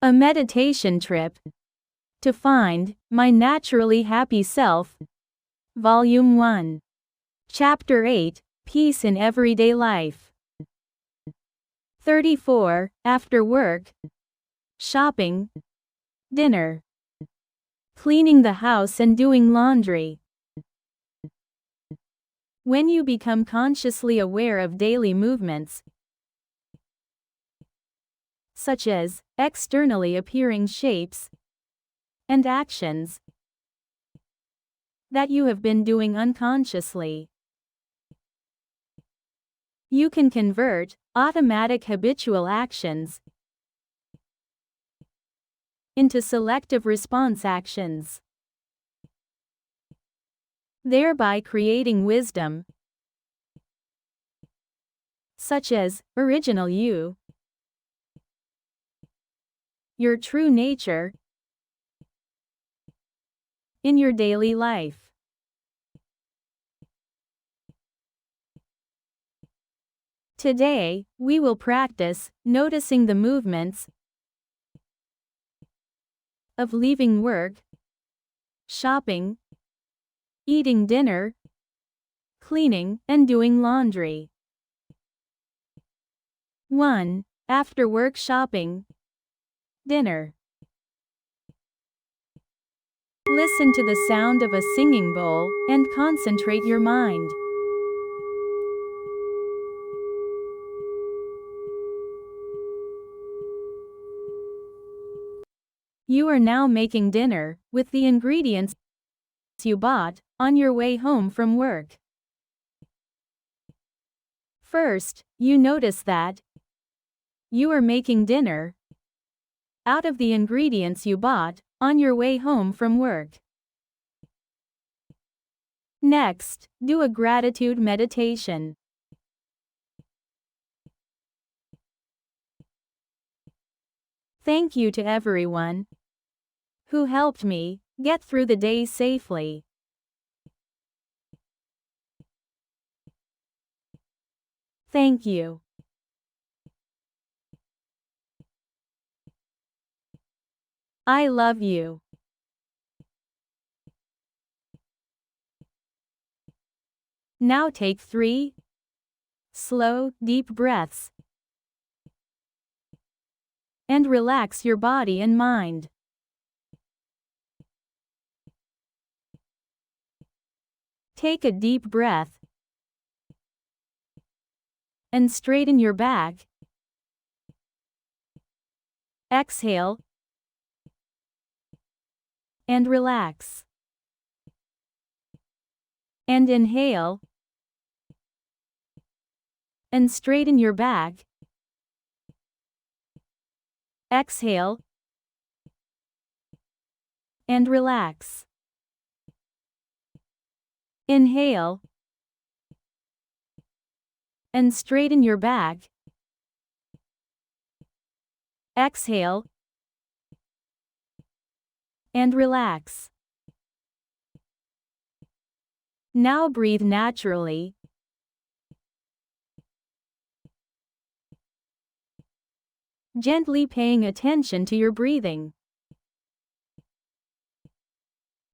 A meditation trip to find my naturally happy self. Volume 1. Chapter 8, Peace in Everyday Life. 34. After work, shopping, dinner, cleaning the house and doing laundry. When you become consciously aware of daily movements, such as externally appearing shapes and actions that you have been doing unconsciously, you can convert automatic habitual actions into selective response actions, thereby creating wisdom, such as original you, your true nature, in your daily life. Today, we will practice noticing the movements of leaving work, shopping, eating dinner, cleaning, and doing laundry. 1. After work shopping, dinner. Listen to the sound of a singing bowl and concentrate your mind. You are now making dinner with the ingredients you bought on your way home from work. First, you notice that you are making dinner out of the ingredients you bought on your way home from work. Next, do a gratitude meditation. Thank you to everyone who helped me get through the day safely. Thank you. I love you. Now take 3 slow, deep breaths and relax your body and mind. Take a deep breath and straighten your back. Exhale and relax. And inhale and straighten your back. Exhale and relax. Inhale and straighten your back. Exhale and relax. Now breathe naturally. Gently paying attention to your breathing.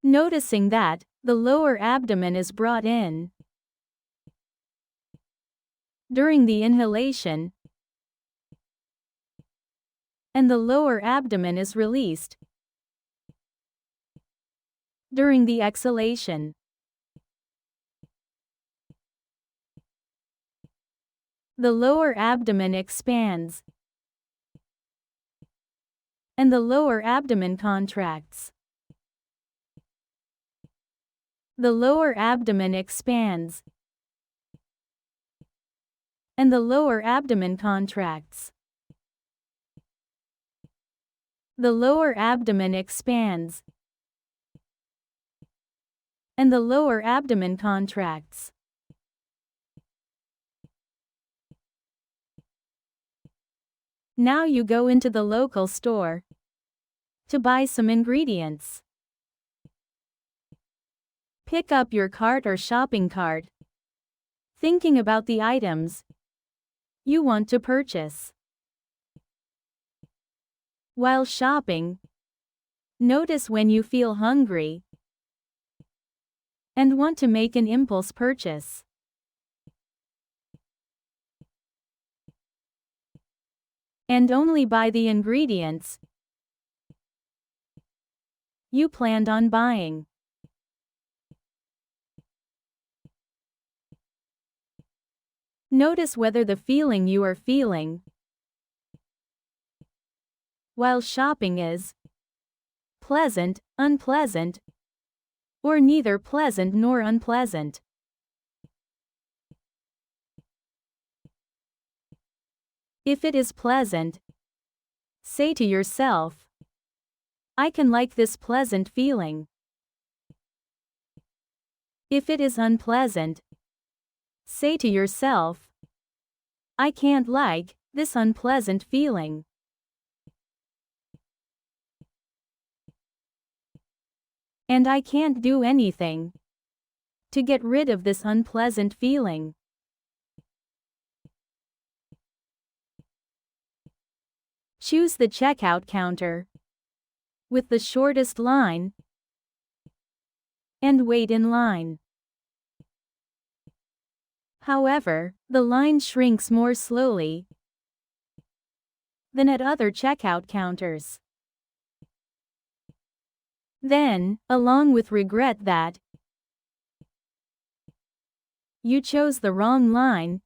Noticing that the lower abdomen is brought in during the inhalation and the lower abdomen is released during the exhalation. The lower abdomen expands and the lower abdomen contracts. The lower abdomen expands and the lower abdomen contracts. The lower abdomen expands and the lower abdomen contracts. Now you go into the local store to buy some ingredients. Pick up your cart or shopping cart, thinking about the items you want to purchase. While shopping, notice when you feel hungry and want to make an impulse purchase. And only buy the ingredients you planned on buying. Notice whether the feeling you are feeling while shopping is pleasant, unpleasant, or neither pleasant nor unpleasant. If it is pleasant, say to yourself, I can like this pleasant feeling. If it is unpleasant, say to yourself, I can't like this unpleasant feeling. And I can't do anything to get rid of this unpleasant feeling. Choose the checkout counter with the shortest line and wait in line. However, the line shrinks more slowly than at other checkout counters. Then, along with regret that you chose the wrong line,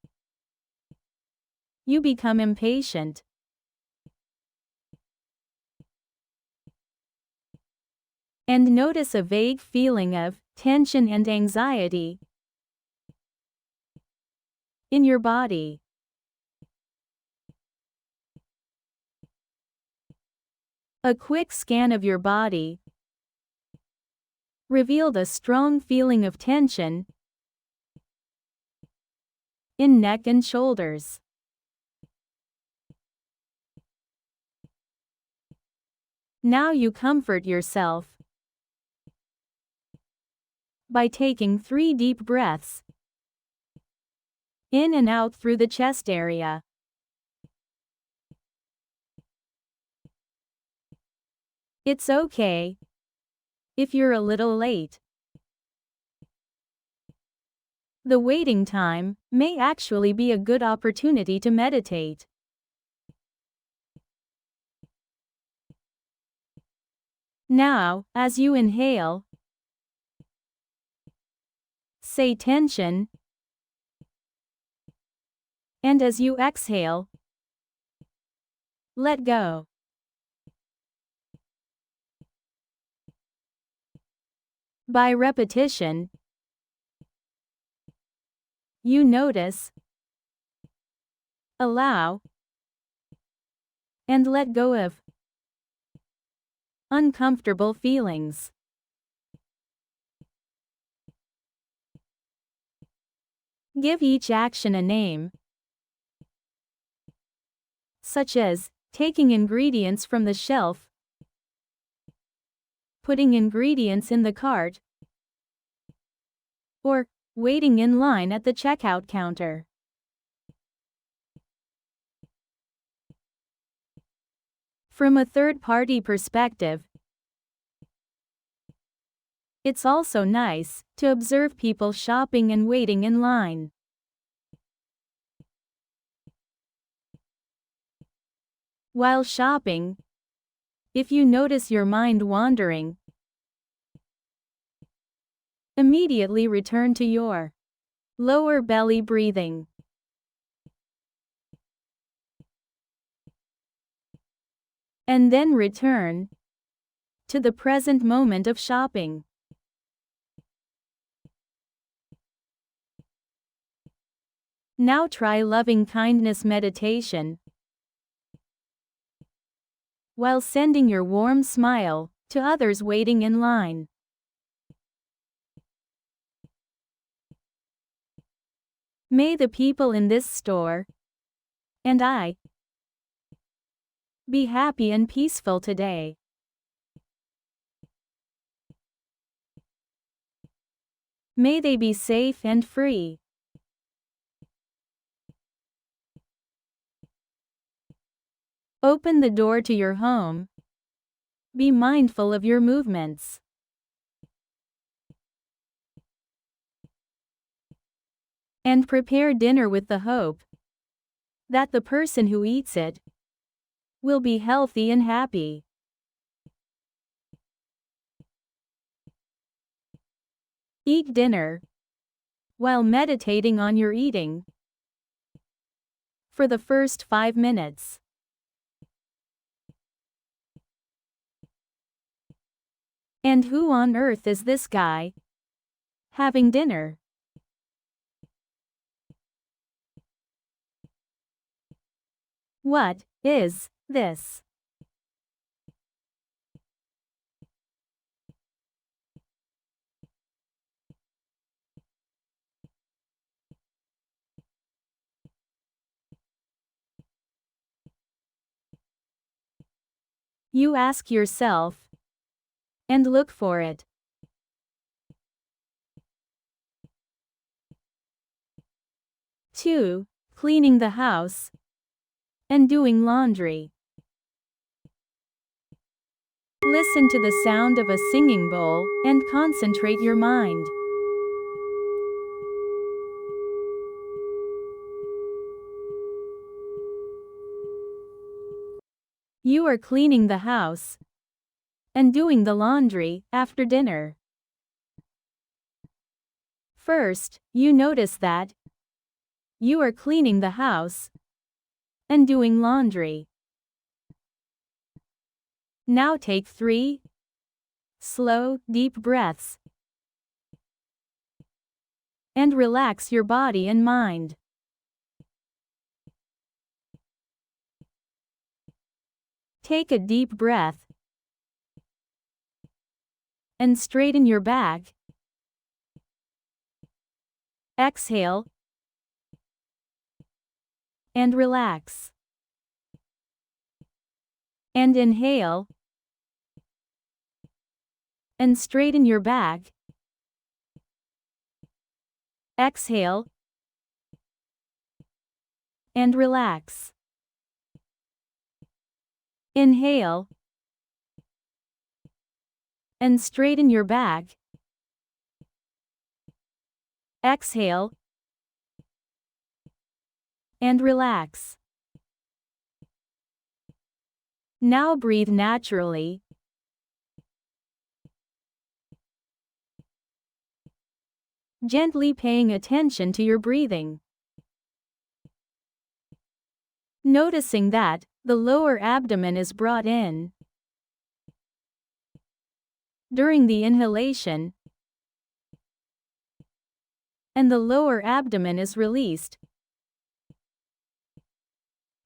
you become impatient. And notice a vague feeling of tension and anxiety in your body. A quick scan of your body revealed a strong feeling of tension in neck and shoulders. Now you comfort yourself by taking 3 deep breaths in and out through the chest area. It's okay if you're a little late. The waiting time may actually be a good opportunity to meditate. Now, as you inhale, say tension, and as you exhale, let go. By repetition, you notice, allow, and let go of uncomfortable feelings. Give each action a name, such as taking ingredients from the shelf, putting ingredients in the cart, or waiting in line at the checkout counter. From a third-party perspective, it's also nice to observe people shopping and waiting in line. While shopping, if you notice your mind wandering, immediately return to your lower belly breathing. And then return to the present moment of shopping. Now try loving kindness meditation while sending your warm smile to others waiting in line. May the people in this store and I be happy and peaceful today. May they be safe and free. Open the door to your home. Be mindful of your movements. And prepare dinner with the hope that the person who eats it will be healthy and happy. Eat dinner while meditating on your eating for the first 5 minutes. And who on earth is this guy having dinner? What is this? You ask yourself and look for it. 2. Cleaning the house and doing laundry. Listen to the sound of a singing bowl and concentrate your mind. You are cleaning the house and doing the laundry after dinner. First, you notice that you are cleaning the house and doing laundry. Now take 3 slow, deep breaths and relax your body and mind. Take a deep breath and straighten your back. Exhale and relax. And inhale and straighten your back. Exhale and relax. Inhale and straighten your back. Exhale and relax. Now breathe naturally. Gently paying attention to your breathing. Noticing that the lower abdomen is brought in during the inhalation and the lower abdomen is released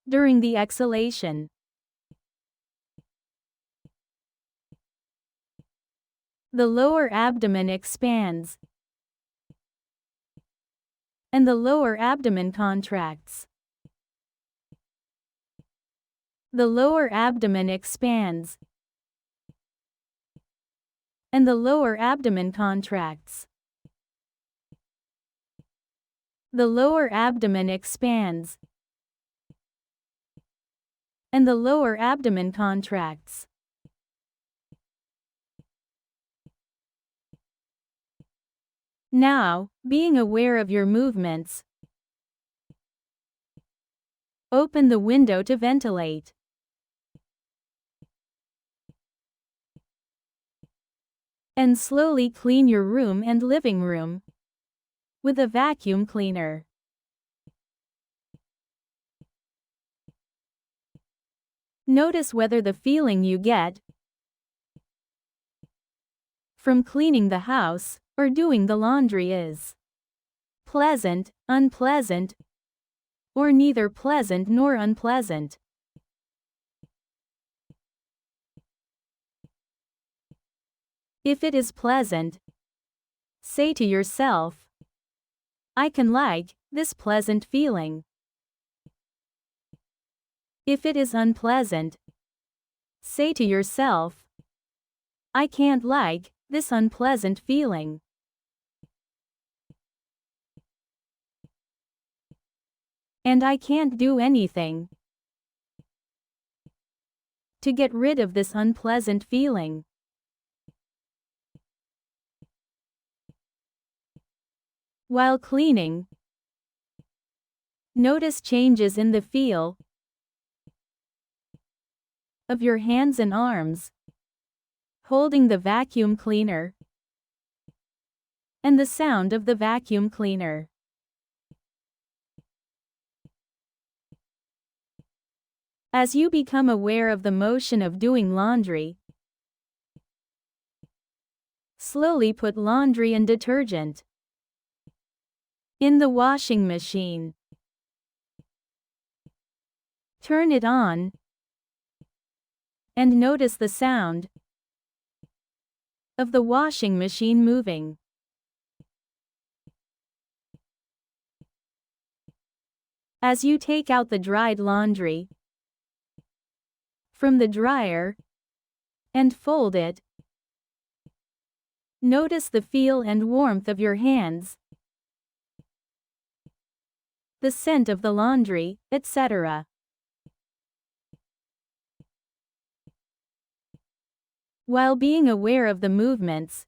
during the exhalation. The lower abdomen expands and the lower abdomen contracts. The lower abdomen expands and the lower abdomen contracts. The lower abdomen expands and the lower abdomen contracts. Now, being aware of your movements, open the window to ventilate. And slowly clean your room and living room with a vacuum cleaner. Notice whether the feeling you get from cleaning the house or doing the laundry is pleasant, unpleasant, or neither pleasant nor unpleasant. If it is pleasant, say to yourself, I can like this pleasant feeling. If it is unpleasant, say to yourself, I can't like this unpleasant feeling. And I can't do anything to get rid of this unpleasant feeling. While cleaning, notice changes in the feel of your hands and arms, holding the vacuum cleaner, and the sound of the vacuum cleaner. As you become aware of the motion of doing laundry, slowly put laundry and detergent in the washing machine. Turn it on and notice the sound of the washing machine moving. As you take out the dried laundry from the dryer and fold it, notice the feel and warmth of your hands, the scent of the laundry, etc. While being aware of the movements,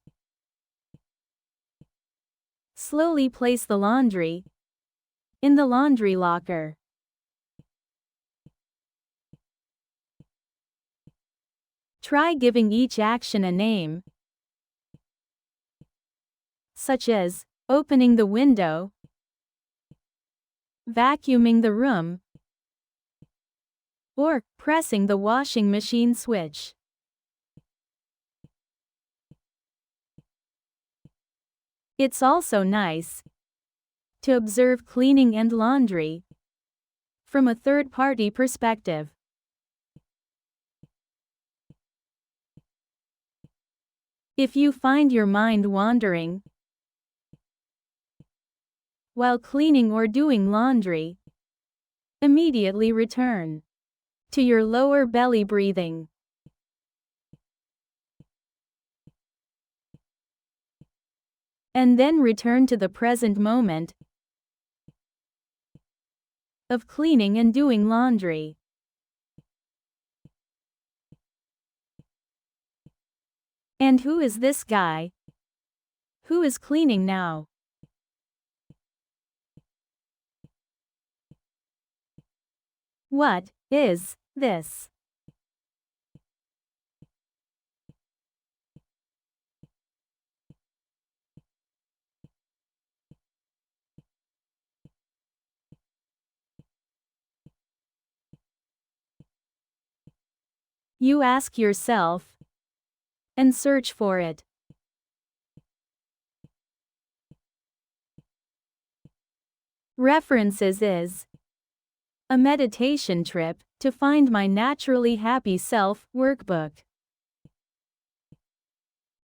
slowly place the laundry in the laundry locker. Try giving each action a name, such as opening the window, vacuuming the room, or pressing the washing machine switch. It's also nice to observe cleaning and laundry from a third-party perspective. If you find your mind wandering while cleaning or doing laundry, immediately return to your lower belly breathing. And then return to the present moment of cleaning and doing laundry. And who is this guy? Who is cleaning now? What is this? You ask yourself and search for it. References is A Meditation Trip to Find My Naturally Happy Self workbook.